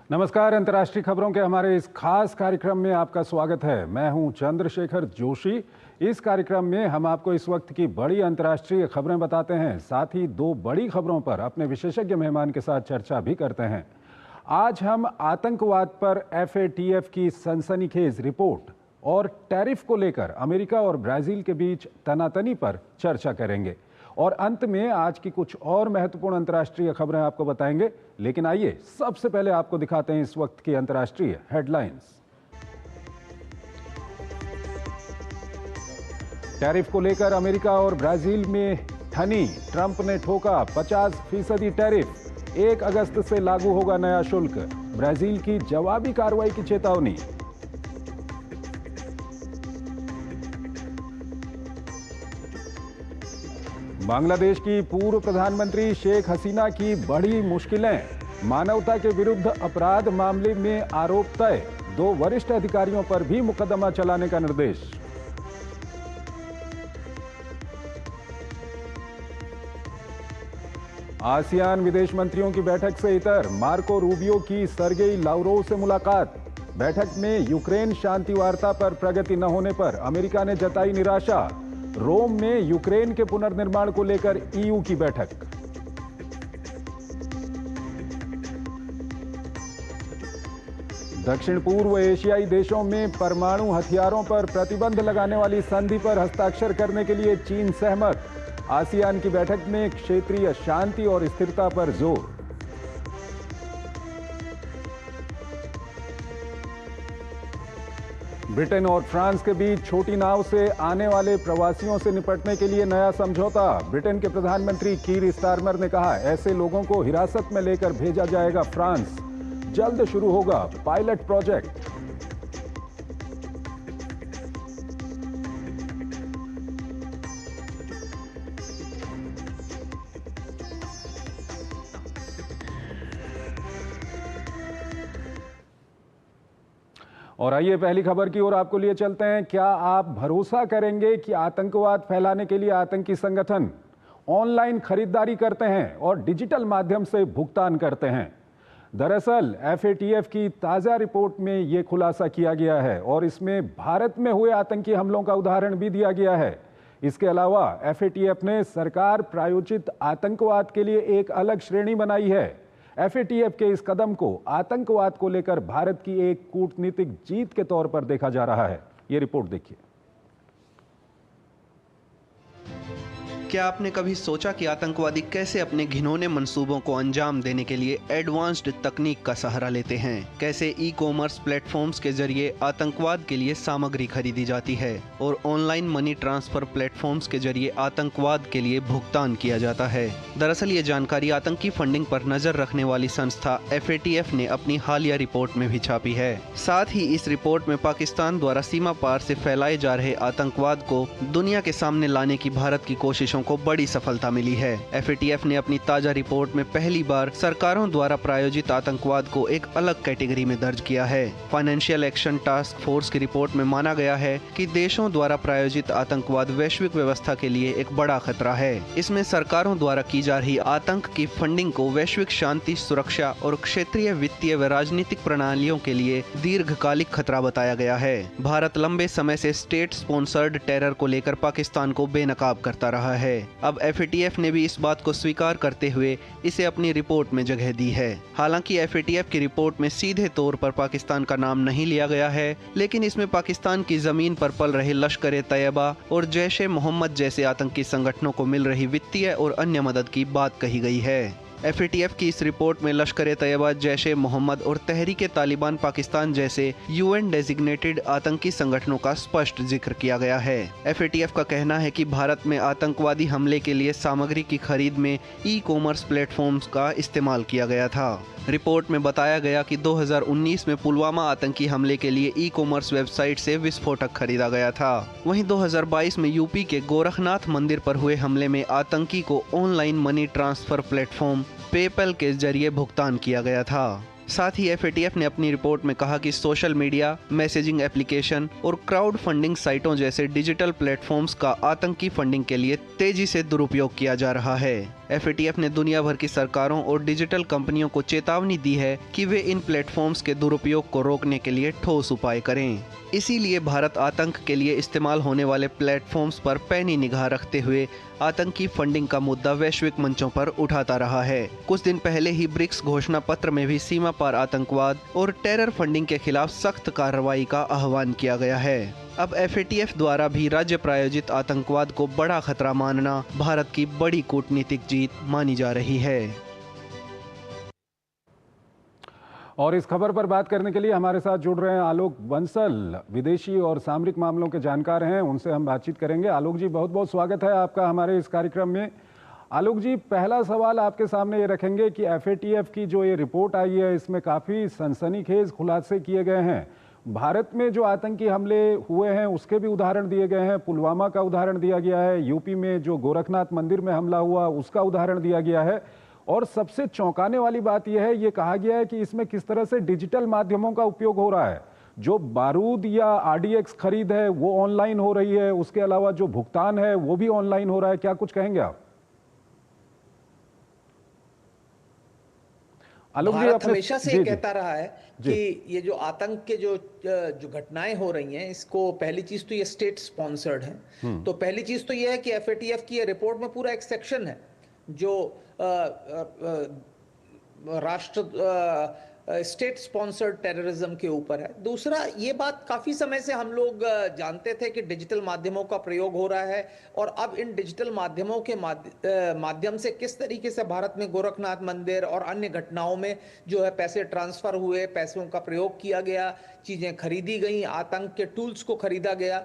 नमस्कार। अंतर्राष्ट्रीय खबरों के हमारे इस खास कार्यक्रम में आपका स्वागत है। मैं हूं चंद्रशेखर जोशी। इस कार्यक्रम में हम आपको इस वक्त की बड़ी अंतर्राष्ट्रीय खबरें बताते हैं, साथ ही दो बड़ी खबरों पर अपने विशेषज्ञ मेहमान के साथ चर्चा भी करते हैं। आज हम आतंकवाद पर FATF की सनसनीखेज रिपोर्ट और टैरिफ को लेकर अमेरिका और ब्राजील के बीच तनातनी पर चर्चा करेंगे और अंत में आज की कुछ और महत्वपूर्ण अंतर्राष्ट्रीय खबरें आपको बताएंगे। लेकिन आइए सबसे पहले आपको दिखाते हैं इस वक्त की अंतर्राष्ट्रीय हेडलाइंस। टैरिफ को लेकर अमेरिका और ब्राजील में ठनी, ट्रंप ने ठोका 50% टैरिफ। 1 अगस्त से लागू होगा नया शुल्क। ब्राजील की जवाबी कार्रवाई की चेतावनी। बांग्लादेश की पूर्व प्रधानमंत्री शेख हसीना की बड़ी मुश्किलें। मानवता के विरुद्ध अपराध मामले में आरोप तय। 2 वरिष्ठ अधिकारियों पर भी मुकदमा चलाने का निर्देश। आसियान विदेश मंत्रियों की बैठक से इतर। मार्को रूबियो की सर्गेई लावरोव से मुलाकात। बैठक में यूक्रेन शांति वार्ता पर प्रगति न होने पर अमेरिका ने जताई निराशा। रोम में यूक्रेन के पुनर्निर्माण को लेकर EU की बैठक। दक्षिण पूर्व एशियाई देशों में परमाणु हथियारों पर प्रतिबंध लगाने वाली संधि पर हस्ताक्षर करने के लिए चीन सहमत। आसियान की बैठक में क्षेत्रीय शांति और स्थिरता पर जोर। ब्रिटेन और फ्रांस के बीच छोटी नाव से आने वाले प्रवासियों से निपटने के लिए नया समझौता। ब्रिटेन के प्रधानमंत्री कीर स्टारमर ने कहा, ऐसे लोगों को हिरासत में लेकर भेजा जाएगा फ्रांस। जल्द शुरू होगा पायलट प्रोजेक्ट। और आइए पहली खबर की ओर आपको लिए चलते हैं। क्या आप भरोसा करेंगे कि आतंकवाद फैलाने के लिए आतंकी संगठन ऑनलाइन खरीदारी करते हैं और डिजिटल माध्यम से भुगतान करते हैं? दरअसल FATF की ताजा रिपोर्ट में यह खुलासा किया गया है और इसमें भारत में हुए आतंकी हमलों का उदाहरण भी दिया गया है। इसके अलावा FATF ने सरकार प्रायोजित आतंकवाद के लिए एक अलग श्रेणी बनाई है। FATF के इस कदम को आतंकवाद को लेकर भारत की एक कूटनीतिक जीत के तौर पर देखा जा रहा है। ये रिपोर्ट देखिए। क्या आपने कभी सोचा कि आतंकवादी कैसे अपने घिनौने मंसूबों को अंजाम देने के लिए एडवांस्ड तकनीक का सहारा लेते हैं? कैसे ई-कॉमर्स प्लेटफॉर्म्स के जरिए आतंकवाद के लिए सामग्री खरीदी जाती है और ऑनलाइन मनी ट्रांसफर प्लेटफॉर्म्स के जरिए आतंकवाद के लिए भुगतान किया जाता है? दरअसल ये जानकारी आतंकी फंडिंग पर नजर रखने वाली संस्था FATF ने अपनी हालिया रिपोर्ट में भी छापी है। साथ ही इस रिपोर्ट में पाकिस्तान द्वारा सीमा पार से फैलाए जा रहे आतंकवाद को दुनिया के सामने लाने की भारत की कोशिशों को बड़ी सफलता मिली है। FATF ने अपनी ताजा रिपोर्ट में पहली बार सरकारों द्वारा प्रायोजित आतंकवाद को एक अलग कैटेगरी में दर्ज किया है। फाइनेंशियल एक्शन टास्क फोर्स की रिपोर्ट में माना गया है कि देशों द्वारा प्रायोजित आतंकवाद वैश्विक व्यवस्था के लिए एक बड़ा खतरा है। इसमें सरकारों द्वारा की जा रही आतंक की फंडिंग को वैश्विक शांति, सुरक्षा और क्षेत्रीय वित्तीय व राजनीतिक प्रणालियों के लिए दीर्घकालिक खतरा बताया गया है। भारत लंबे समय से स्टेट स्पॉन्सर्ड टेरर को लेकर पाकिस्तान को बेनकाब करता रहा है। अब FATF ने भी इस बात को स्वीकार करते हुए इसे अपनी रिपोर्ट में जगह दी है। हालांकि FATF की रिपोर्ट में सीधे तौर पर पाकिस्तान का नाम नहीं लिया गया है, लेकिन इसमें पाकिस्तान की जमीन पर पल रहे लश्कर-ए-तैयबा और जैश-ए-मोहम्मद जैसे आतंकी संगठनों को मिल रही वित्तीय और अन्य मदद की बात कही गई है। FATF की इस रिपोर्ट में लश्कर-ए-तैयबा, जैश-ए-मोहम्मद और तहरीक-ए-तालिबान पाकिस्तान जैसे UN डेजिग्नेटेड आतंकी संगठनों का स्पष्ट जिक्र किया गया है। FATF का कहना है कि भारत में आतंकवादी हमले के लिए सामग्री की खरीद में ई-कॉमर्स प्लेटफॉर्म्स का इस्तेमाल किया गया था। रिपोर्ट में बताया गया कि 2019 में पुलवामा आतंकी हमले के लिए ई-कॉमर्स वेबसाइट से विस्फोटक खरीदा गया था। वहीं 2022 में यूपी के गोरखनाथ मंदिर पर हुए हमले में आतंकी को online money transfer platform PayPal के जरिए भुगतान किया गया था। साथ ही FATF ने अपनी रिपोर्ट में कहा कि सोशल मीडिया, मैसेजिंग एप्लीकेशन और क्राउड फंडिंग साइटों जैसे डिजिटल प्लेटफॉर्म्स का आतंकी फंडिंग के लिए तेजी से दुरुपयोग किया जा रहा है। एफएटीएफ ने दुनिया भर की सरकारों और डिजिटल कंपनियों को चेतावनी दी है कि वे इन प्लेटफॉर्म्स के दुरुपयोग को रोकने के लिए ठोस उपाय करें। इसीलिए भारत आतंक के लिए इस्तेमाल होने वाले प्लेटफॉर्म्स पर पैनी निगाह रखते हुए आतंकी फंडिंग का मुद्दा वैश्विक मंचों पर उठाता रहा है। कुछ दिन पहले ही ब्रिक्स घोषणा पत्र में भी सीमा पार आतंकवाद और टेरर फंडिंग के खिलाफ सख्त कार्रवाई का आह्वान किया गया है। अब एफएटीएफ द्वारा भी राज्य प्रायोजित आतंकवाद को बड़ा खतरा मानना भारत की बड़ी कूटनीतिक जीत मानी जा रही है। और इस खबर पर बात करने के लिए हमारे साथ जुड़ रहे हैं आलोक बंसल, विदेशी और सामरिक मामलों के जानकार हैं, उनसे हम बातचीत करेंगे। आलोक जी, बहुत बहुत स्वागत है आपका हमारे इस कार्यक्रम में। आलोक जी, पहला सवाल आपके सामने ये रखेंगे कि एफएटीएफ की जो ये रिपोर्ट आई है, इसमें काफ़ी सनसनीखेज खुलासे किए गए हैं। भारत में जो आतंकी हमले हुए हैं उसके भी उदाहरण दिए गए हैं, पुलवामा का उदाहरण दिया गया है, यूपी में जो गोरखनाथ मंदिर में हमला हुआ उसका उदाहरण दिया गया है, और सबसे चौंकाने वाली बात यह है, ये कहा गया है कि इसमें किस तरह से डिजिटल माध्यमों का उपयोग हो रहा है। जो बारूद या आरडीएक्स खरीद है वो ऑनलाइन हो रही है, उसके अलावा जो भुगतान है वो भी ऑनलाइन हो रहा है। क्या कुछ कहेंगे आप? भारत हमेशा से ये कहता रहा है कि ये जो आतंक के जो घटनाएं हो रही हैं, इसको पहली चीज तो ये स्टेट स्पॉन्सर्ड है। तो पहली चीज तो ये है कि एफएटीएफ की ये रिपोर्ट में पूरा एक सेक्शन है जो राष्ट्र स्टेट स्पॉन्सर्ड टेररिज्म के ऊपर है। दूसरा, ये बात काफी समय से हम लोग जानते थे कि डिजिटल माध्यमों का प्रयोग हो रहा है, और अब इन डिजिटल माध्यमों के माध्यम से किस तरीके से भारत में गोरखनाथ मंदिर और अन्य घटनाओं में जो है पैसे ट्रांसफर हुए, पैसों का प्रयोग किया गया, चीजें खरीदी गई, आतंक के टूल्स को खरीदा गया,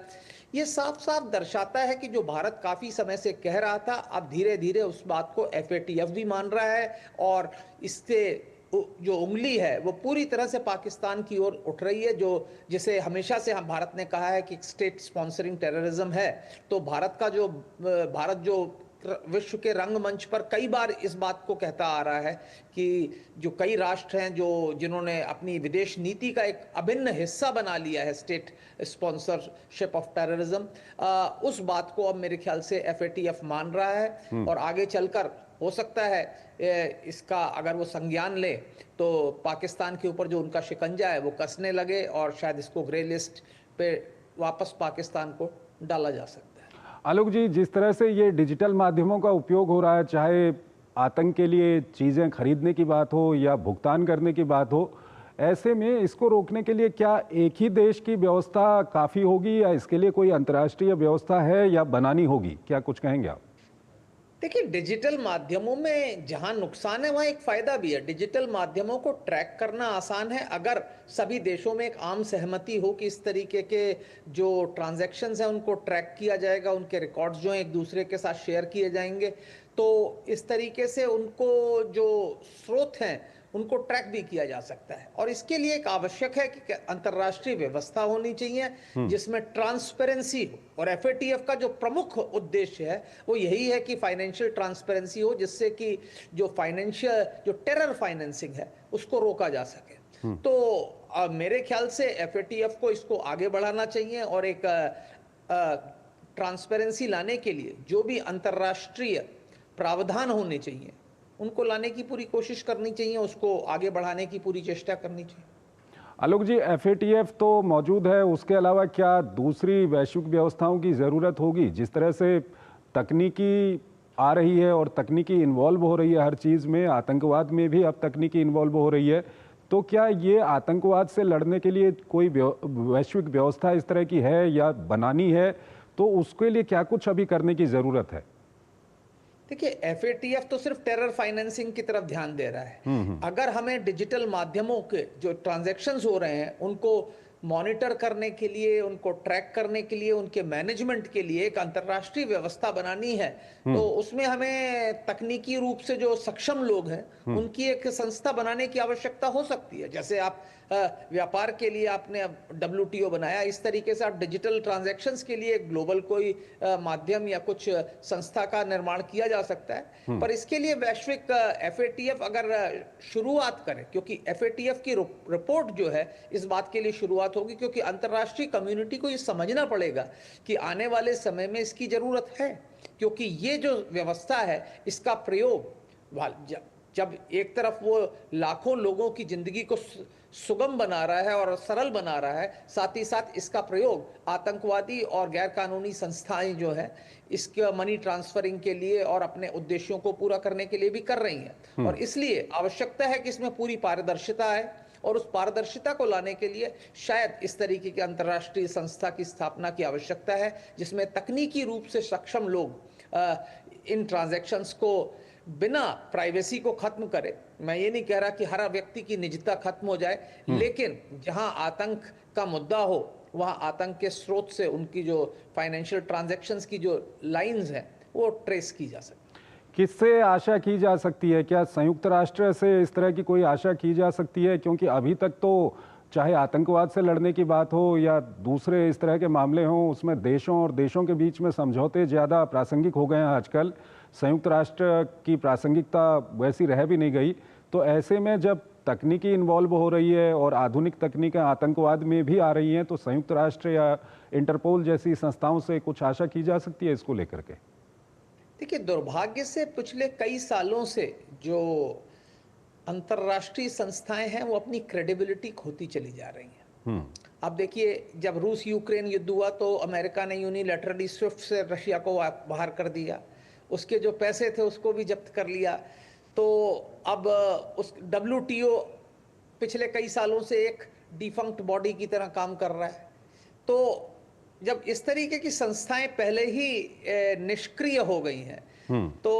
ये साफ साफ दर्शाता है कि जो भारत काफी समय से कह रहा था, अब धीरे धीरे उस बात को एफएटीएफ भी मान रहा है, और इससे जो उंगली है वो पूरी तरह से पाकिस्तान की ओर उठ रही है, जो जिसे हमेशा से हम भारत ने कहा है कि स्टेट स्पॉन्सरिंग टेररिज्म है। तो भारत जो विश्व के रंगमंच पर कई बार इस बात को कहता आ रहा है कि जो कई राष्ट्र हैं जिन्होंने अपनी विदेश नीति का एक अभिन्न हिस्सा बना लिया है स्टेट स्पॉन्सरशिप ऑफ टेररिज्म, उस बात को अब मेरे ख्याल से एफएटीएफ मान रहा है, और आगे चलकर हो सकता है इसका अगर वो संज्ञान ले तो पाकिस्तान के ऊपर जो उनका शिकंजा है वो कसने लगे, और शायद इसको ग्रे लिस्ट पे वापस पाकिस्तान को डाला जा सकता है। आलोक जी, जिस तरह से ये डिजिटल माध्यमों का उपयोग हो रहा है, चाहे आतंक के लिए चीज़ें खरीदने की बात हो या भुगतान करने की बात हो, ऐसे में इसको रोकने के लिए क्या एक ही देश की व्यवस्था काफ़ी होगी या इसके लिए कोई अंतर्राष्ट्रीय व्यवस्था है या बनानी होगी? क्या कुछ कहेंगे आप? देखिए, डिजिटल माध्यमों में जहां नुकसान है वहां एक फायदा भी है। डिजिटल माध्यमों को ट्रैक करना आसान है अगर सभी देशों में एक आम सहमति हो कि इस तरीके के जो ट्रांजैक्शंस हैं उनको ट्रैक किया जाएगा, उनके रिकॉर्ड्स जो हैं एक दूसरे के साथ शेयर किए जाएंगे, तो इस तरीके से उनको जो स्रोत हैं उनको ट्रैक भी किया जा सकता है। और इसके लिए एक आवश्यक है कि अंतर्राष्ट्रीय व्यवस्था होनी चाहिए जिसमें ट्रांसपेरेंसी हो, और एफएटीएफ का जो प्रमुख उद्देश्य है वो यही है कि फाइनेंशियल ट्रांसपेरेंसी हो, जिससे कि जो टेरर फाइनेंसिंग है उसको रोका जा सके। तो मेरे ख्याल से एफएटीएफ को इसको आगे बढ़ाना चाहिए, और एक ट्रांसपेरेंसी लाने के लिए जो भी अंतर्राष्ट्रीय प्रावधान होने चाहिए उनको लाने की पूरी कोशिश करनी चाहिए, उसको आगे बढ़ाने की पूरी चेष्टा करनी चाहिए। आलोक जी, एफएटीएफ तो मौजूद है, उसके अलावा क्या दूसरी वैश्विक व्यवस्थाओं की ज़रूरत होगी? जिस तरह से तकनीकी आ रही है और तकनीकी इन्वॉल्व हो रही है हर चीज़ में, आतंकवाद में भी अब तकनीकी इन्वॉल्व हो रही है, तो क्या ये आतंकवाद से लड़ने के लिए कोई वैश्विक व्यवस्था इस तरह की है या बनानी है? तो उसके लिए क्या कुछ अभी करने की ज़रूरत है? देखिए, एफएटीएफ तो सिर्फ टेरर फाइनेंसिंग की तरफ ध्यान दे रहा है। अगर हमें डिजिटल माध्यमों के जो ट्रांजैक्शंस हो रहे हैं उनको मॉनिटर करने के लिए, उनको ट्रैक करने के लिए, उनके मैनेजमेंट के लिए एक अंतर्राष्ट्रीय व्यवस्था बनानी है, तो उसमें हमें तकनीकी रूप से जो सक्षम लोग हैं उनकी एक संस्था बनाने की आवश्यकता हो सकती है। जैसे आप व्यापार के लिए आपने WTO बनाया, इस तरीके से आप डिजिटल ट्रांजैक्शंस के लिए ग्लोबल कोई माध्यम या कुछ संस्था का निर्माण किया जा सकता है। पर इसके लिए वैश्विक एफएटीएफ अगर शुरुआत करे, क्योंकि एफएटीएफ की रिपोर्ट जो है इस बात के लिए शुरुआत होगी, क्योंकि अंतर्राष्ट्रीय कम्युनिटी को ये समझना पड़ेगा कि आने वाले समय में इसकी जरूरत है। क्योंकि ये जो व्यवस्था है इसका प्रयोग जब एक तरफ वो लाखों लोगों की जिंदगी को सुगम बना रहा है और सरल बना रहा है, साथ ही साथ इसका प्रयोग आतंकवादी और गैर कानूनी संस्थाएं जो है इसके मनी ट्रांसफरिंग के लिए और अपने उद्देश्यों को पूरा करने के लिए भी कर रही हैं। और इसलिए आवश्यकता है कि इसमें पूरी पारदर्शिता आए, और उस पारदर्शिता को लाने के लिए शायद इस तरीके की अंतर्राष्ट्रीय संस्था की स्थापना की आवश्यकता है, जिसमें तकनीकी रूप से सक्षम लोग इन ट्रांजैक्शंस को बिना प्राइवेसी को खत्म करे। मैं ये नहीं कह रहा कि हर व्यक्ति की निजता खत्म हो जाए, लेकिन जहां आतंक का मुद्दा हो वहां आतंक के स्रोत से उनकी जो फाइनेंशियल ट्रांजैक्शंस की जो लाइंस हैं वो ट्रेस की जा सके। किससे आशा की जा सकती है? क्या संयुक्त राष्ट्र से इस तरह की कोई आशा की जा सकती है? क्योंकि अभी तक तो चाहे आतंकवाद से लड़ने की बात हो या दूसरे इस तरह के मामले हों, उसमें देशों और देशों के बीच में समझौते ज़्यादा प्रासंगिक हो गए हैं आजकल। संयुक्त राष्ट्र की प्रासंगिकता वैसी रह भी नहीं गई। तो ऐसे में जब तकनीकी इन्वॉल्व हो रही है और आधुनिक तकनीकें आतंकवाद में भी आ रही हैं, तो संयुक्त राष्ट्र या इंटरपोल जैसी संस्थाओं से कुछ आशा की जा सकती है इसको लेकर के? देखिए, दुर्भाग्य से पिछले कई सालों से जो अंतर्राष्ट्रीय संस्थाएं हैं वो अपनी क्रेडिबिलिटी खोती चली जा रही हैं। अब देखिए, जब रूस यूक्रेन युद्ध हुआ तो अमेरिका ने यूनिलैटरली स्विफ्ट से रशिया को बाहर कर दिया, उसके जो पैसे थे उसको भी जब्त कर लिया। तो अब उस WTO पिछले कई सालों से एक डिफंक्ट बॉडी की तरह काम कर रहा है। तो जब इस तरीके की संस्थाएं पहले ही निष्क्रिय हो गई हैं, तो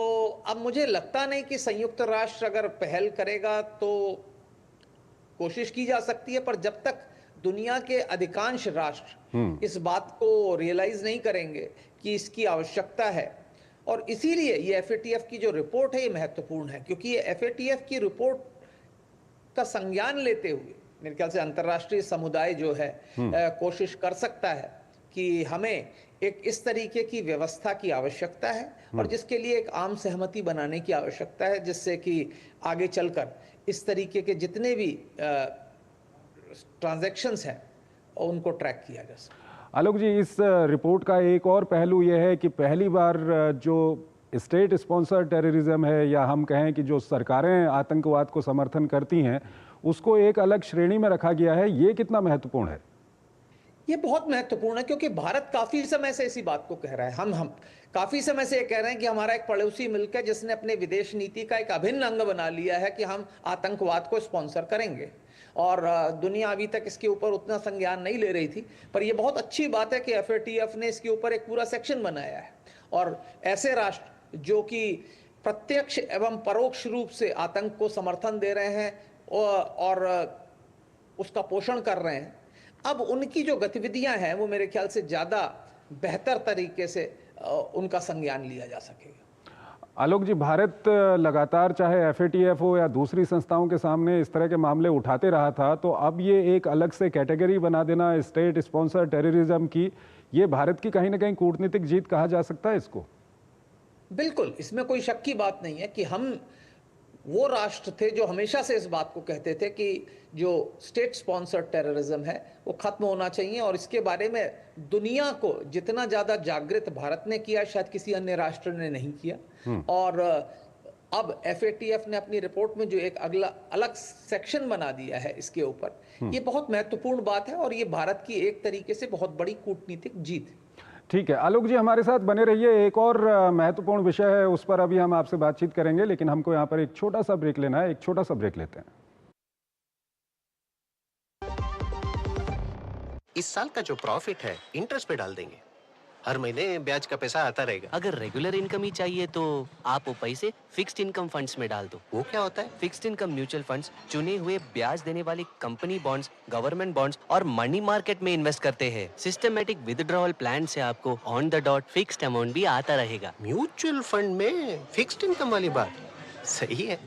अब मुझे लगता नहीं कि संयुक्त राष्ट्र अगर पहल करेगा तो कोशिश की जा सकती है, पर जब तक दुनिया के अधिकांश राष्ट्र इस बात को रियलाइज नहीं करेंगे कि इसकी आवश्यकता है, और इसीलिए ये FATF की जो रिपोर्ट है ये महत्वपूर्ण है, क्योंकि ये FATF की रिपोर्ट का संज्ञान लेते हुए मेरे ख्याल से अंतर्राष्ट्रीय समुदाय जो है कोशिश कर सकता है कि हमें एक इस तरीके की व्यवस्था की आवश्यकता है और जिसके लिए एक आम सहमति बनाने की आवश्यकता है, जिससे कि आगे चलकर इस तरीके के जितने भी ट्रांजैक्शंस हैं उनको ट्रैक किया जा सके। आलोक जी, इस रिपोर्ट का एक और पहलू यह है कि पहली बार जो स्टेट स्पॉन्सर टेररिज्म है, या हम कहें कि जो सरकारें आतंकवाद को समर्थन करती हैं, उसको एक अलग श्रेणी में रखा गया है। ये कितना महत्वपूर्ण है? ये बहुत महत्वपूर्ण है, क्योंकि भारत काफी समय से इसी बात को कह रहा है। हम काफी समय से ये कह रहे हैं कि हमारा एक पड़ोसी मुल्क है जिसने अपने विदेश नीति का एक अभिन्न अंग बना लिया है कि हम आतंकवाद को स्पॉन्सर करेंगे, और दुनिया अभी तक इसके ऊपर उतना संज्ञान नहीं ले रही थी। पर यह बहुत अच्छी बात है कि FATF ने इसके ऊपर एक पूरा सेक्शन बनाया है, और ऐसे राष्ट्र जो कि प्रत्यक्ष एवं परोक्ष रूप से आतंक को समर्थन दे रहे हैं और उसका पोषण कर रहे हैं, अब उनकी जो गतिविधियां हैं वो मेरे ख्याल से ज्यादा बेहतर तरीके से उनका संज्ञान लिया जा सकेगा। आलोक जी, भारत लगातार चाहे FATF हो या दूसरी संस्थाओं के सामने इस तरह के मामले उठाते रहा था, तो अब ये एक अलग से कैटेगरी बना देना स्टेट स्पॉन्सर टेररिज्म की, ये भारत की कहीं ना कहीं कूटनीतिक जीत कहा जा सकता है इसको? बिल्कुल, इसमें कोई शक की बात नहीं है कि हम वो राष्ट्र थे जो हमेशा से इस बात को कहते थे कि जो स्टेट स्पॉन्सर्ड टेररिज्म है वो खत्म होना चाहिए, और इसके बारे में दुनिया को जितना ज्यादा जागृत भारत ने किया शायद किसी अन्य राष्ट्र ने नहीं किया। और अब FATF ने अपनी रिपोर्ट में जो एक अगला अलग सेक्शन बना दिया है इसके ऊपर, ये बहुत महत्वपूर्ण बात है और ये भारत की एक तरीके से बहुत बड़ी कूटनीतिक जीत है। ठीक है आलोक जी, हमारे साथ बने रहिए। एक और महत्वपूर्ण विषय है, उस पर अभी हम आपसे बातचीत करेंगे, लेकिन हमको यहाँ पर एक छोटा सा ब्रेक लेना है। एक छोटा सा ब्रेक लेते हैं। इस साल का जो प्रॉफिट है इंटरेस्ट पे डाल देंगे, हर महीने ब्याज का पैसा आता रहेगा। अगर रेगुलर इनकम ही चाहिए तो आप वो पैसे फिक्स्ड इनकम फंड्स में डाल दो। वो क्या होता है? फिक्स्ड इनकम म्यूचुअल फंड्स चुने हुए ब्याज देने वाली कंपनी बॉन्ड्स, गवर्नमेंट बॉन्ड्स और मनी मार्केट में इन्वेस्ट करते हैं। सिस्टमेटिक विथड्रॉवल प्लान से आपको on the dot fixed amount भी आता रहेगा। म्यूचुअल फंड में फिक्स्ड इनकम वाली बात सही है।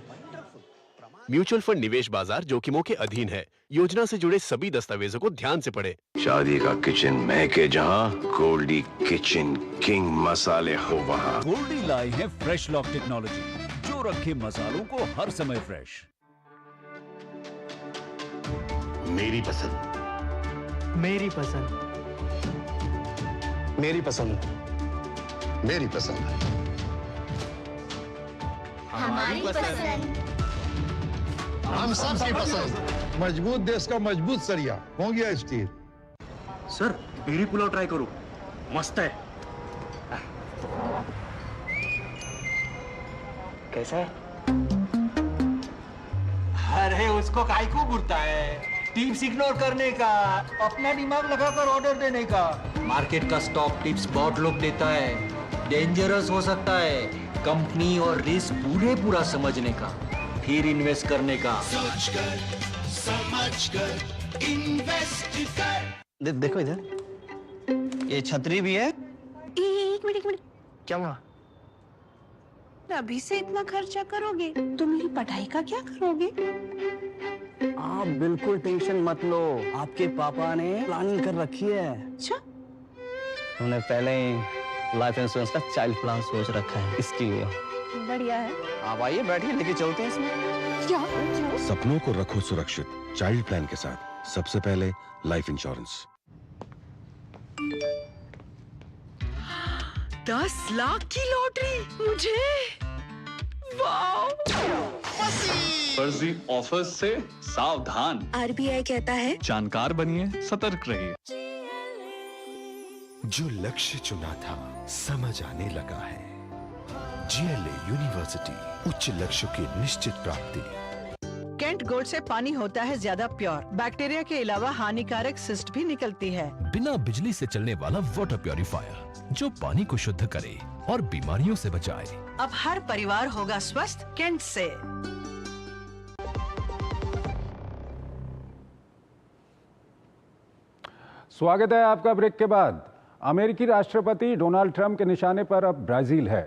म्यूचुअल फंड निवेश बाजार जोखिमों के अधीन है। योजना से जुड़े सभी दस्तावेजों को ध्यान से पढ़ें। शादी का किचन महके जहां, गोल्डी किचन किंग मसाले हो वहां। गोल्डी लाई है फ्रेश लॉक टेक्नोलॉजी जो रखे मसालों को हर समय फ्रेश। मेरी पसंद, मेरी पसंद, मेरी पसंद, मेरी पसंद है। हमारी पसंद। हम सबकी पसंद। मजबूत देश का मजबूत सरिया हो गया steel. Sir peri pulao try करो, मस्त है। कैसा है? अरे उसको काहे को घूरता है? टिप्स इग्नोर करने का, अपना दिमाग लगाकर ऑर्डर देने का। मार्केट का स्टॉक टिप्स बहुत लोग देता है, डेंजरस हो सकता है। कंपनी और रिस्क पूरा समझने का, फिर इन्वेस्ट करने का। सोच कर, समझ कर, इन्वेस्ट कर। देखो इधर, ये छतरी भी है। एक मिनट। क्या हुआ? अभी से इतना खर्चा करोगे तो मेरी पढ़ाई का क्या करोगे? आप बिल्कुल टेंशन मत लो, आपके पापा ने प्लानिंग कर रखी है। अच्छा? उन्होंने पहले ही लाइफ इंश्योरेंस का चाइल्ड प्लान सोच रखा है इसके लिए। बढ़िया है। आप आइए बैठिए, लेके चलते हैं इसमें। क्या? सपनों को रखो सुरक्षित चाइल्ड प्लान के साथ। सबसे पहले लाइफ इंश्योरेंस। 10 लाख की लॉटरी मुझे। वाओ! फर्जी ऑफर से सावधान। RBI कहता है जानकार बनिए, सतर्क रहिए। जो लक्ष्य चुना था समझ आने लगा है। GLA यूनिवर्सिटी, उच्च लक्ष्य की निश्चित प्राप्ति। केंट गोल्ड से पानी होता है ज्यादा प्योर, बैक्टीरिया के अलावा हानिकारक सिस्ट भी निकलती है। बिना बिजली से चलने वाला वाटर प्योरीफायर जो पानी को शुद्ध करे और बीमारियों से बचाए। अब हर परिवार होगा स्वस्थ केंट से। स्वागत है आपका ब्रेक के बाद। अमेरिकी राष्ट्रपति डोनाल्ड ट्रंप के निशाने पर अब ब्राजील है।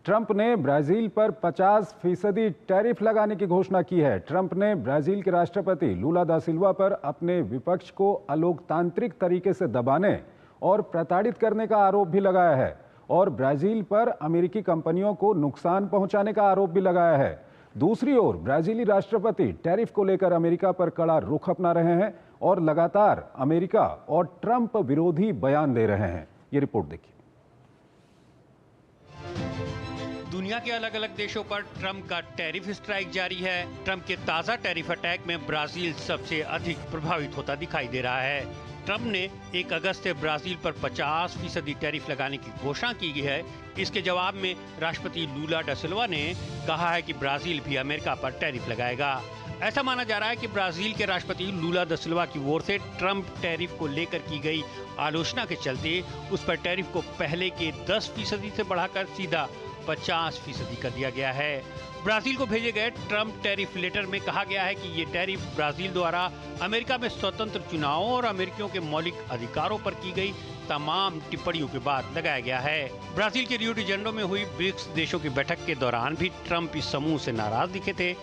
ट्रंप ने ब्राजील पर 50% टैरिफ लगाने की घोषणा की है। ट्रंप ने ब्राजील के राष्ट्रपति लूला दा सिल्वा पर अपने विपक्ष को अलोकतांत्रिक तरीके से दबाने और प्रताड़ित करने का आरोप भी लगाया है और ब्राजील पर अमेरिकी कंपनियों को नुकसान पहुंचाने का आरोप भी लगाया है। दूसरी ओर ब्राजीली राष्ट्रपति टैरिफ को लेकर अमेरिका पर कड़ा रुख अपना रहे हैं और लगातार अमेरिका और ट्रंप विरोधी बयान दे रहे हैं। ये रिपोर्ट देखिए। दुनिया के अलग अलग देशों पर ट्रंप का टैरिफ स्ट्राइक जारी है। ट्रंप के ताजा टैरिफ अटैक में ब्राजील सबसे अधिक प्रभावित होता दिखाई दे रहा है। ट्रंप ने 1 अगस्त से ब्राजील पर 50% टैरिफ लगाने की घोषणा की है। इसके जवाब में राष्ट्रपति लूला डा सिल्वा ने कहा है कि ब्राजील भी अमेरिका पर टैरिफ लगाएगा। ऐसा माना जा रहा है कि ब्राजील के राष्ट्रपति लूला दा सिल्वा की ओर से ट्रंप टैरिफ को लेकर की गई आलोचना के चलते उस पर टैरिफ को पहले के 10% से बढ़ाकर सीधा 50% कर दिया गया है। ब्राजील को भेजे गए ट्रंप टैरिफ लेटर में कहा गया है कि ये टैरिफ ब्राजील द्वारा अमेरिका में स्वतंत्र चुनावों और अमेरिकियों के मौलिक अधिकारों पर की गई तमाम टिप्पणियों के बाद लगाया गया है। ब्राजील के रियो डी जेनेरो में हुई ब्रिक्स देशों की बैठक के दौरान भी ट्रंप इस समूह से नाराज दिखे थे।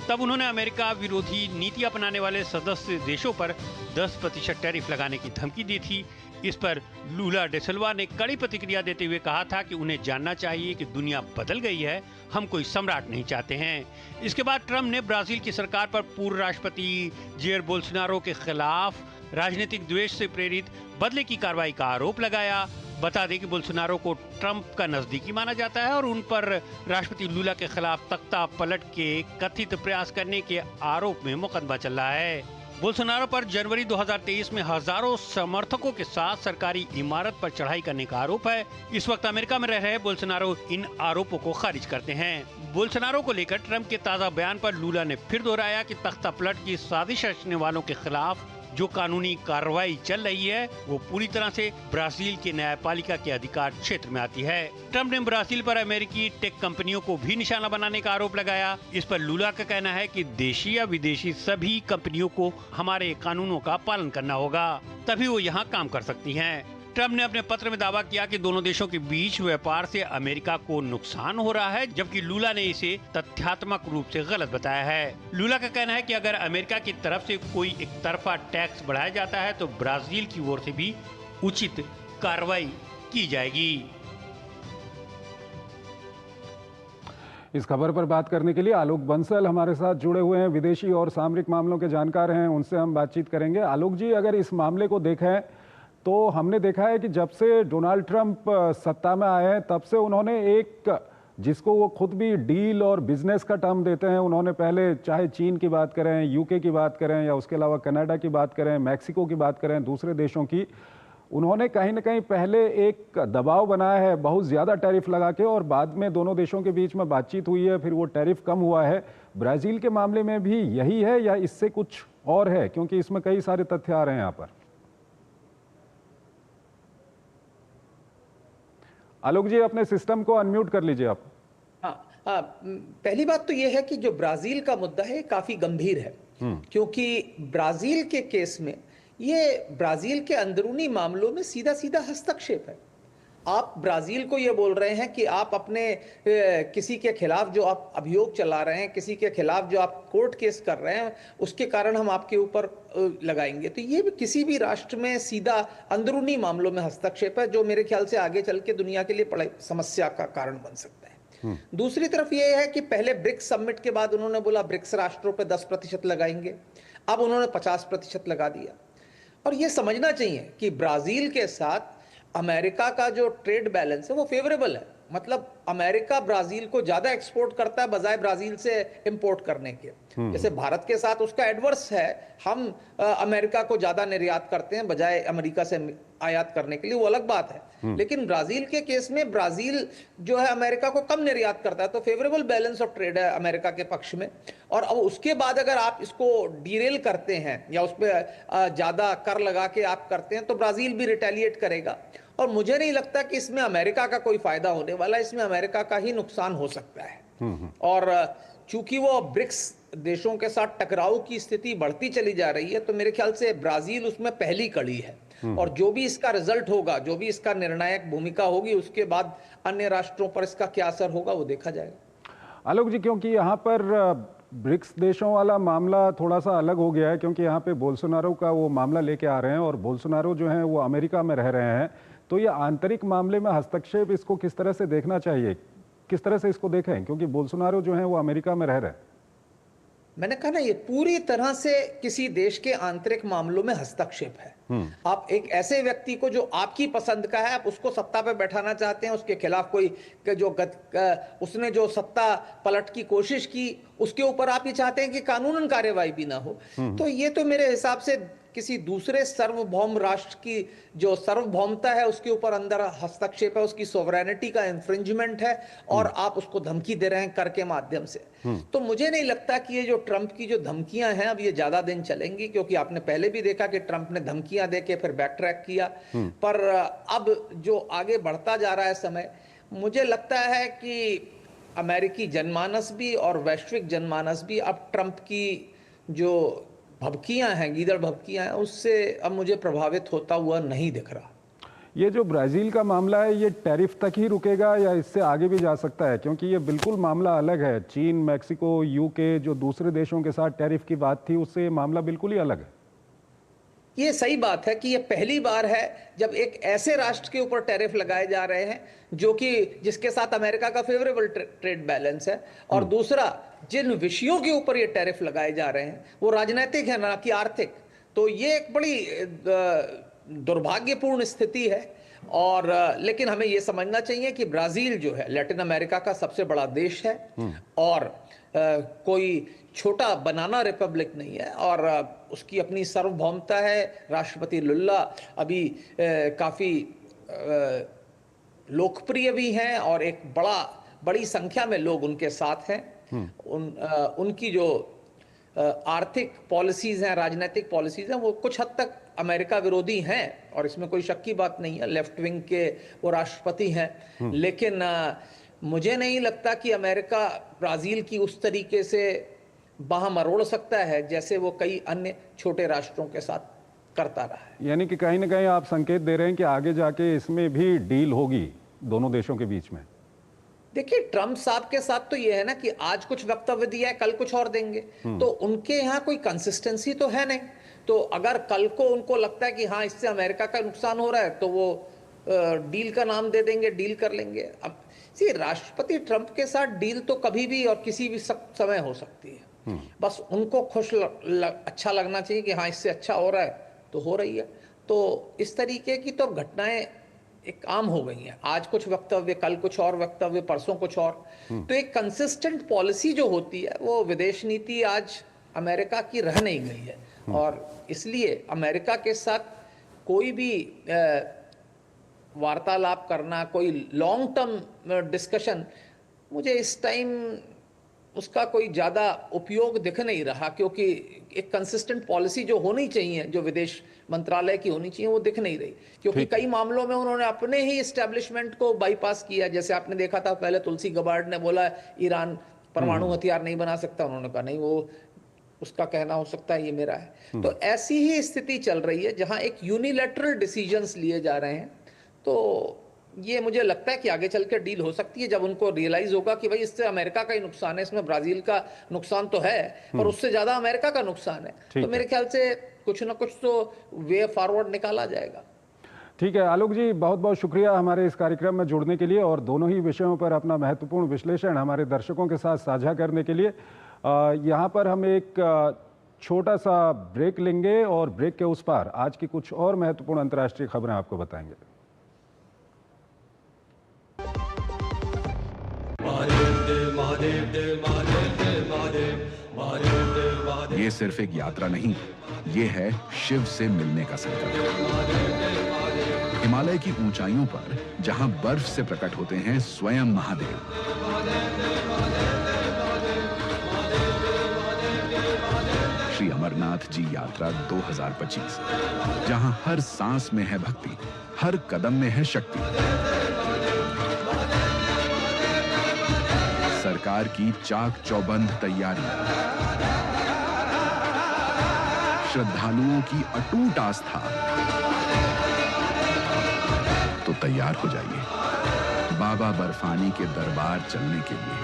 तब उन्होंने अमेरिका विरोधी नीति अपनाने वाले सदस्य देशों पर 10% टैरिफ लगाने की धमकी दी थी। इस पर लूला डा सिल्वा ने कड़ी प्रतिक्रिया देते हुए कहा था कि उन्हें जानना चाहिए कि दुनिया बदल गई है, हम कोई सम्राट नहीं चाहते हैं। इसके बाद ट्रंप ने ब्राजील की सरकार पर पूर्व राष्ट्रपति जेयर बोल्सोनारो के खिलाफ राजनीतिक द्वेष से प्रेरित बदले की कार्रवाई का आरोप लगाया। बता दें कि बोल्सोनारो को ट्रंप का नजदीकी माना जाता है और उन पर राष्ट्रपति लूला के खिलाफ तख्ता पलट के कथित प्रयास करने के आरोप में मुकदमा चल रहा है। बोल्सोनारो पर जनवरी 2023 में हजारों समर्थकों के साथ सरकारी इमारत पर चढ़ाई करने का आरोप है। इस वक्त अमेरिका में रह रहे बोल्सोनारो इन आरोपों को खारिज करते हैं। बोल्सोनारो को लेकर ट्रंप के ताजा बयान पर लूला ने फिर दोहराया कि तख्ता पलट की साजिश रचने वालों के खिलाफ जो कानूनी कार्रवाई चल रही है वो पूरी तरह से ब्राजील के न्यायपालिका के अधिकार क्षेत्र में आती है। ट्रंप ने ब्राजील पर अमेरिकी टेक कंपनियों को भी निशाना बनाने का आरोप लगाया। इस पर लूला का कहना है कि देशी या विदेशी सभी कंपनियों को हमारे कानूनों का पालन करना होगा, तभी वो यहाँ काम कर सकती हैं। ट्रंप ने अपने पत्र में दावा किया कि दोनों देशों के बीच व्यापार से अमेरिका को नुकसान हो रहा है, जबकि लूला ने इसे तथ्यात्मक रूप से गलत बताया है। लूला का कहना है कि अगर अमेरिका की तरफ से कोई एक तरफा टैक्स बढ़ाया जाता है तो ब्राजील की ओर से भी उचित कार्रवाई की जाएगी। इस खबर पर बात करने के लिए आलोक बंसल हमारे साथ जुड़े हुए हैं, विदेशी और सामरिक मामलों के जानकार हैं, उनसे हम बातचीत करेंगे। आलोक जी, अगर इस मामले को देखें तो हमने देखा है कि जब से डोनाल्ड ट्रंप सत्ता में आए हैं तब से उन्होंने एक, जिसको वो खुद भी डील और बिजनेस का टर्म देते हैं, उन्होंने पहले चाहे चीन की बात करें, यूके की बात करें या उसके अलावा कनाडा की बात करें, मैक्सिको की बात करें, दूसरे देशों की, उन्होंने कहीं ना कहीं पहले एक दबाव बनाया है बहुत ज़्यादा टैरिफ लगा के, और बाद में दोनों देशों के बीच में बातचीत हुई है, फिर वो टैरिफ कम हुआ है। ब्राज़ील के मामले में भी यही है या इससे कुछ और है, क्योंकि इसमें कई सारे तथ्य आ रहे हैं यहाँ पर। आलोक जी, अपने सिस्टम को अनम्यूट कर लीजिए आप। हाँ, पहली बात तो यह है कि जो ब्राजील का मुद्दा है काफी गंभीर है, क्योंकि ब्राजील के केस में ये ब्राजील के अंदरूनी मामलों में सीधा सीधा हस्तक्षेप है। आप ब्राजील को ये बोल रहे हैं कि आप अपने किसी के खिलाफ जो आप अभियोग चला रहे हैं, किसी के खिलाफ जो आप कोर्ट केस कर रहे हैं, उसके कारण हम आपके ऊपर लगाएंगे। तो ये भी किसी भी राष्ट्र में सीधा अंदरूनी मामलों में हस्तक्षेप है, जो मेरे ख्याल से आगे चल के दुनिया के लिए बड़ी समस्या का कारण बन सकता है। दूसरी तरफ ये है कि पहले ब्रिक्स समिट के बाद उन्होंने बोला ब्रिक्स राष्ट्रों पर 10% लगाएंगे, अब उन्होंने 50% लगा दिया। और ये समझना चाहिए कि ब्राजील के साथ अमेरिका का जो ट्रेड बैलेंस है वो फेवरेबल है। मतलब अमेरिका ब्राजील को ज्यादा एक्सपोर्ट करता है बजाय ब्राजील से इंपोर्ट करने के। जैसे भारत के साथ उसका एडवर्स है, हम अमेरिका को ज्यादा निर्यात करते हैं बजाय अमेरिका से आयात करने के लिए, वो अलग बात है। लेकिन ब्राजील के केस में ब्राजील जो है अमेरिका को कम निर्यात करता है, तो फेवरेबल बैलेंस ऑफ ट्रेड है अमेरिका के पक्ष में। और अब उसके बाद अगर आप इसको डीरेल करते हैं या उस पर ज्यादा कर लगा के आप करते हैं, तो ब्राजील भी रिटेलिएट करेगा। और मुझे नहीं लगता कि इसमें अमेरिका का कोई फायदा होने वाला है, इसमें अमेरिका का ही नुकसान हो सकता है। और चूंकि वो ब्रिक्स देशों के साथ टकराव की स्थिति बढ़ती चली जा रही है, तो मेरे ख्याल से ब्राजील उसमें पहली कड़ी है। और जो भी इसका रिजल्ट होगा, जो भी इसका निर्णायक भूमिका होगी, उसके बाद अन्य राष्ट्रों पर इसका क्या असर होगा वो देखा जाएगा। आलोक जी, क्योंकि यहाँ पर ब्रिक्स देशों वाला मामला थोड़ा सा अलग हो गया है, क्योंकि यहाँ पे बोल्सोनारो का वो मामला लेके आ रहे हैं और बोल्सोनारो जो है वो अमेरिका में रह रहे हैं। तो ये आंतरिक मामले में हस्तक्षेप, इसको किस तरह से देखना चाहिए, किस तरह से इसको देखें, क्योंकि बोल्सोनारो जो है वो अमेरिका में रह रहे हैं। मैंने कहा ना, ये पूरी तरह से किसी देश के आंतरिक मामलों में हस्तक्षेप है। आप एक ऐसे व्यक्ति को जो आपकी पसंद का है, आप उसको सत्ता पे बैठाना चाहते हैं, उसके खिलाफ कोई उसने जो सत्ता पलट की कोशिश की, उसके ऊपर आप ये चाहते हैं कि कानूनन कार्यवाही भी ना हो। तो ये तो मेरे हिसाब से किसी दूसरे सार्वभौम राष्ट्र की जो सार्वभौमता है उसके ऊपर अंदर हस्तक्षेप है, उसकी सोवरेनिटी का इंफ्रिंजमेंट है, और आप उसको धमकी दे रहे हैं कर के माध्यम से। तो मुझे नहीं लगता कि ये जो ट्रंप की जो धमकियां हैं अब ये ज्यादा दिन चलेंगी, क्योंकि आपने पहले भी देखा कि ट्रंप ने धमकियां देके फिर बैक ट्रैक किया। पर अब जो आगे बढ़ता जा रहा है समय, मुझे लगता है कि अमेरिकी जनमानस भी और वैश्विक जनमानस भी अब ट्रंप की जो भभकियां हैं, गीदड़ भभकियां हैं, उससे अब मुझे प्रभावित होता हुआ नहीं दिख रहा। ये जो ब्राजील का मामला है, ये टैरिफ तक ही रुकेगा या इससे आगे भी जा सकता है? क्योंकि ये बिल्कुल मामला अलग है। चीन, मैक्सिको, यूके जो दूसरे देशों के साथ टैरिफ की बात थी, उससे मामला बिल्कुल ही अलग है। ये सही बात है कि ये पहली बार है जब एक ऐसे राष्ट्र के ऊपर टैरिफ लगाए जा रहे हैं जो कि जिसके साथ अमेरिका का फेवरेबल ट्रेड बैलेंस है। और दूसरा, जिन विषयों के ऊपर ये टैरिफ लगाए जा रहे हैं वो राजनीतिक है, ना कि आर्थिक। तो ये एक बड़ी दुर्भाग्यपूर्ण स्थिति है। और लेकिन हमें ये समझना चाहिए कि ब्राजील जो है लैटिन अमेरिका का सबसे बड़ा देश है और कोई छोटा बनाना रिपब्लिक नहीं है, और उसकी अपनी सार्वभौमता है। राष्ट्रपति लुल्ला अभी काफी लोकप्रिय भी हैं और एक बड़ी संख्या में लोग उनके साथ हैं। उनकी जो आर्थिक पॉलिसीज हैं, राजनीतिक पॉलिसीज हैं, वो कुछ हद तक अमेरिका विरोधी हैं, और इसमें कोई शक की बात नहीं है। लेफ्ट विंग के वो राष्ट्रपति हैं। लेकिन मुझे नहीं लगता कि अमेरिका ब्राजील की उस तरीके से बाह मरोड़ सकता है जैसे वो कई अन्य छोटे राष्ट्रों के साथ करता रहा है। यानी कि कहीं ना कहीं आप संकेत दे रहे हैं कि आगे जाके इसमें भी डील होगी दोनों देशों के बीच में। देखिए, ट्रंप साहब के साथ तो ये है ना कि आज कुछ वक्तव्य दिया है, कल कुछ और देंगे। तो उनके यहाँ कोई कंसिस्टेंसी तो है नहीं। तो अगर कल को उनको लगता है कि हाँ इससे अमेरिका का नुकसान हो रहा है, तो वो डील का नाम दे देंगे, डील कर लेंगे। अब राष्ट्रपति ट्रंप के साथ डील तो कभी भी और किसी भी समय हो सकती है। बस उनको अच्छा लगना चाहिए कि हाँ इससे अच्छा हो रहा है तो हो रही है। तो इस तरीके की तो घटनाएं एक आम हो गई हैं। आज कुछ वक्तव्य, कल कुछ और वक्तव्य, परसों कुछ और। तो एक कंसिस्टेंट पॉलिसी जो होती है, वो विदेश नीति आज अमेरिका की रह नहीं गई है। और इसलिए अमेरिका के साथ कोई भी वार्तालाप करना, कोई लॉन्ग टर्म डिस्कशन, मुझे इस टाइम उसका कोई ज़्यादा उपयोग दिख नहीं रहा, क्योंकि एक कंसिस्टेंट पॉलिसी जो होनी चाहिए, जो विदेश मंत्रालय की होनी चाहिए, वो दिख नहीं रही। क्योंकि कई मामलों में उन्होंने अपने ही एस्टेब्लिशमेंट को बाईपास किया। जैसे आपने देखा था, पहले तुलसी गबार्ड ने बोला ईरान परमाणु हथियार नहीं बना सकता, उन्होंने कहा नहीं, वो उसका कहना हो सकता है, ये मेरा है। तो ऐसी ही स्थिति चल रही है जहां एक यूनिलैटरल डिसीजंस लिए जा रहे हैं। तो ये मुझे लगता है कि आगे चल के डील हो सकती है, जब उनको रियलाइज होगा कि भाई इससे अमेरिका का ही नुकसान है, इसमें ब्राजील का नुकसान तो है पर उससे ज्यादा अमेरिका का नुकसान है। तो मेरे ख्याल से कुछ ना कुछ तो वे फॉरवर्ड निकाला जाएगा। ठीक है आलोक जी, बहुत बहुत शुक्रिया हमारे इस कार्यक्रम में जुड़ने के लिए और दोनों ही विषयों पर अपना महत्वपूर्ण विश्लेषण हमारे दर्शकों के साथ साझा करने के लिए। यहाँ पर हम एक छोटा सा ब्रेक लेंगे और ब्रेक के उस पार आज की कुछ और महत्वपूर्ण अंतर्राष्ट्रीय खबरें आपको बताएंगे। ये सिर्फ एक यात्रा नहीं, ये है शिव से मिलने का संकल्प। हिमालय की ऊंचाइयों पर जहां बर्फ से प्रकट होते हैं स्वयं महादेव, श्री अमरनाथ जी यात्रा 2025, जहां हर सांस में है भक्ति, हर कदम में है शक्ति। सरकार की चाक चौबंद तैयारी, श्रद्धालुओं की अटूट आस्था। तो तैयार हो जाइए बाबा बर्फानी के दरबार चलने के लिए।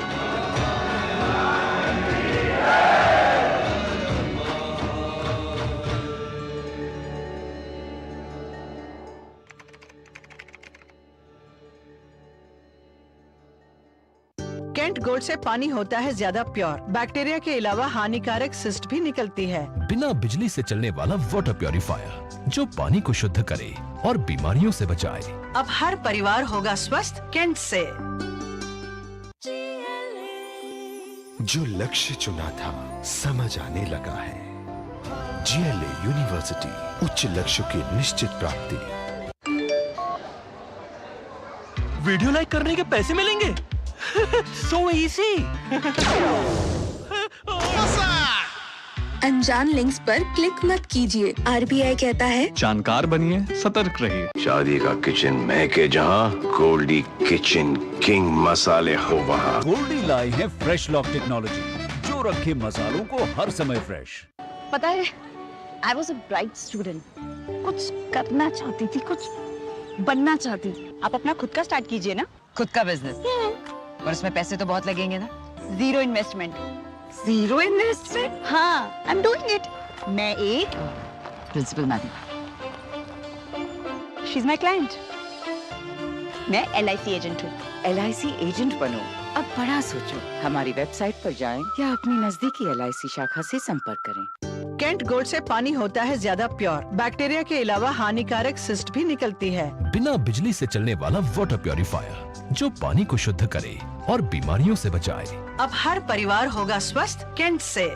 केंट गोल्ड से पानी होता है ज्यादा प्योर। बैक्टीरिया के अलावा हानिकारक सिस्ट भी निकलती है। बिना बिजली से चलने वाला वाटर प्योरीफायर जो पानी को शुद्ध करे और बीमारियों से बचाए। अब हर परिवार होगा स्वस्थ केंट से। जो लक्ष्य चुना था समझ आने लगा है। जीएलए यूनिवर्सिटी, उच्च लक्ष्य की निश्चित प्राप्ति। वीडियो लाइक करने के पैसे मिलेंगे। So easy। अनजान लिंक्स पर क्लिक मत कीजिए। आरबीआई कहता है जानकार बनिए, सतर्क रहिए। शादी का किचन महके जहाँ, गोल्डी किचन किंग मसाले हो वहाँ। गोल्डी लाई है फ्रेश लॉक टेक्नोलॉजी जो रखे मसालों को हर समय फ्रेश। पता है, I was a bright student। कुछ करना चाहती थी, कुछ बनना चाहती। आप अपना खुद का स्टार्ट कीजिए ना। खुद का बिजनेस? और इसमें पैसे तो बहुत लगेंगे ना। Zero investment. Zero investment? हाँ, I'm doing it। मैं एक principal madam. She's my client। मैं LIC एजेंट हूँ। LIC एजेंट बनो? अब बड़ा सोचो। हमारी वेबसाइट पर जाएं या अपनी नजदीकी LIC शाखा से संपर्क करें। केंट गोल्ड से पानी होता है ज्यादा प्योर। बैक्टीरिया के अलावा हानिकारक सिस्ट भी निकलती है। बिना बिजली से चलने वाला वाटर प्योरीफायर जो पानी को शुद्ध करे और बीमारियों से बचाए। अब हर परिवार होगा स्वस्थ केंट से।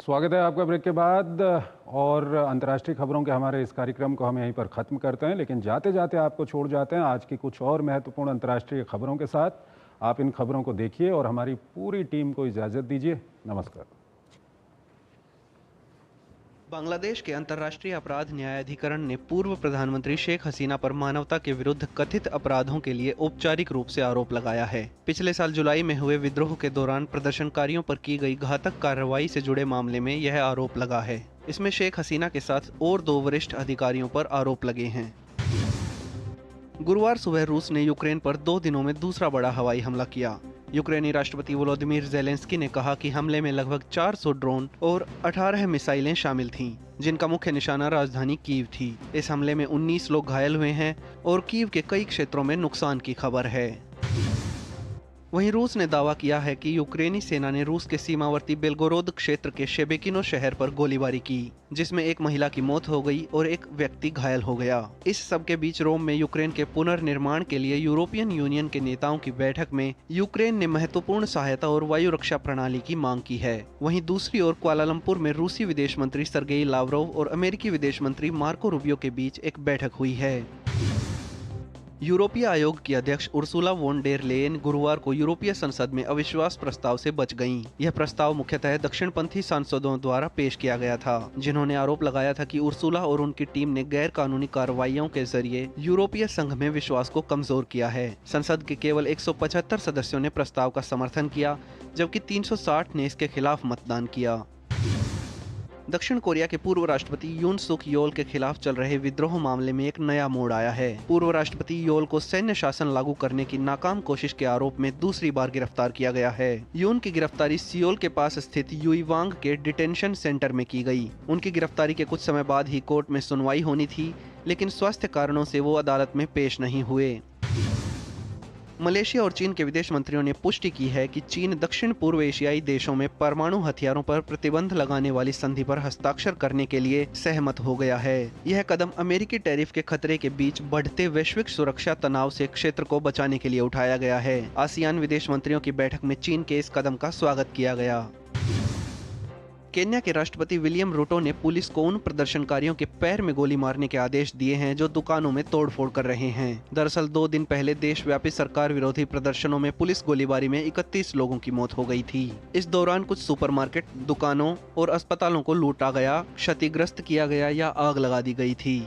स्वागत है आपका ब्रेक के बाद और अंतर्राष्ट्रीय खबरों के हमारे इस कार्यक्रम को हम यहीं पर खत्म करते हैं, लेकिन जाते जाते आपको छोड़ जाते हैं आज की कुछ और महत्वपूर्ण अंतर्राष्ट्रीय खबरों के साथ। आप इन खबरों को देखिए और हमारी पूरी टीम को इजाजत दीजिए। नमस्कार। बांग्लादेश के अंतर्राष्ट्रीय अपराध न्यायाधिकरण ने पूर्व प्रधानमंत्री शेख हसीना पर मानवता के विरुद्ध कथित अपराधों के लिए औपचारिक रूप से आरोप लगाया है। पिछले साल जुलाई में हुए विद्रोह के दौरान प्रदर्शनकारियों पर की गई घातक कार्रवाई से जुड़े मामले में यह आरोप लगा है। इसमें शेख हसीना के साथ और 2 वरिष्ठ अधिकारियों पर आरोप लगे हैं। गुरुवार सुबह रूस ने यूक्रेन पर 2 दिनों में दूसरा बड़ा हवाई हमला किया। यूक्रेनी राष्ट्रपति वोलोदिमीर ज़ेलेंस्की ने कहा कि हमले में लगभग 400 ड्रोन और 18 मिसाइलें शामिल थीं, जिनका मुख्य निशाना राजधानी कीव थी। इस हमले में 19 लोग घायल हुए हैं और कीव के कई क्षेत्रों में नुकसान की खबर है। वहीं रूस ने दावा किया है कि यूक्रेनी सेना ने रूस के सीमावर्ती बेलगोरोद क्षेत्र के शेबेकिनो शहर पर गोलीबारी की, जिसमें एक महिला की मौत हो गई और एक व्यक्ति घायल हो गया। इस सब के बीच रोम में यूक्रेन के पुनर्निर्माण के लिए यूरोपियन यूनियन के नेताओं की बैठक में यूक्रेन ने महत्वपूर्ण सहायता और वायु रक्षा प्रणाली की मांग की है। वहीं दूसरी ओर कुआलालंपुर में रूसी विदेश मंत्री सर्गेई लावरोव और अमेरिकी विदेश मंत्री मार्को रूबियो के बीच एक बैठक हुई है। यूरोपीय आयोग की अध्यक्ष उर्सुला वोन डेर लेयन गुरुवार को यूरोपीय संसद में अविश्वास प्रस्ताव से बच गईं। यह प्रस्ताव मुख्यतः दक्षिणपंथी सांसदों द्वारा पेश किया गया था, जिन्होंने आरोप लगाया था कि उर्सुला और उनकी टीम ने गैर कानूनी कार्रवाइयों के जरिए यूरोपीय संघ में विश्वास को कमजोर किया है। संसद के केवल 175 सदस्यों ने प्रस्ताव का समर्थन किया, जबकि 360 ने इसके खिलाफ मतदान किया। दक्षिण कोरिया के पूर्व राष्ट्रपति यून सुक योल के खिलाफ चल रहे विद्रोह मामले में एक नया मोड़ आया है। पूर्व राष्ट्रपति योल को सैन्य शासन लागू करने की नाकाम कोशिश के आरोप में दूसरी बार गिरफ्तार किया गया है। यून की गिरफ्तारी सियोल के पास स्थित युईवांग के डिटेंशन सेंटर में की गई। उनकी गिरफ्तारी के कुछ समय बाद ही कोर्ट में सुनवाई होनी थी, लेकिन स्वास्थ्य कारणों से वो अदालत में पेश नहीं हुए। मलेशिया और चीन के विदेश मंत्रियों ने पुष्टि की है कि चीन दक्षिण पूर्व एशियाई देशों में परमाणु हथियारों पर प्रतिबंध लगाने वाली संधि पर हस्ताक्षर करने के लिए सहमत हो गया है। यह कदम अमेरिकी टैरिफ के खतरे के बीच बढ़ते वैश्विक सुरक्षा तनाव से क्षेत्र को बचाने के लिए उठाया गया है। आसियान विदेश मंत्रियों की बैठक में चीन के इस कदम का स्वागत किया गया। केन्या के राष्ट्रपति विलियम रूटो ने पुलिस को उन प्रदर्शनकारियों के पैर में गोली मारने के आदेश दिए हैं जो दुकानों में तोड़फोड़ कर रहे हैं। दरअसल 2 दिन पहले देशव्यापी सरकार विरोधी प्रदर्शनों में पुलिस गोलीबारी में 31 लोगों की मौत हो गई थी। इस दौरान कुछ सुपरमार्केट, दुकानों और अस्पतालों को लूटा गया, क्षतिग्रस्त किया गया या आग लगा दी गई थी।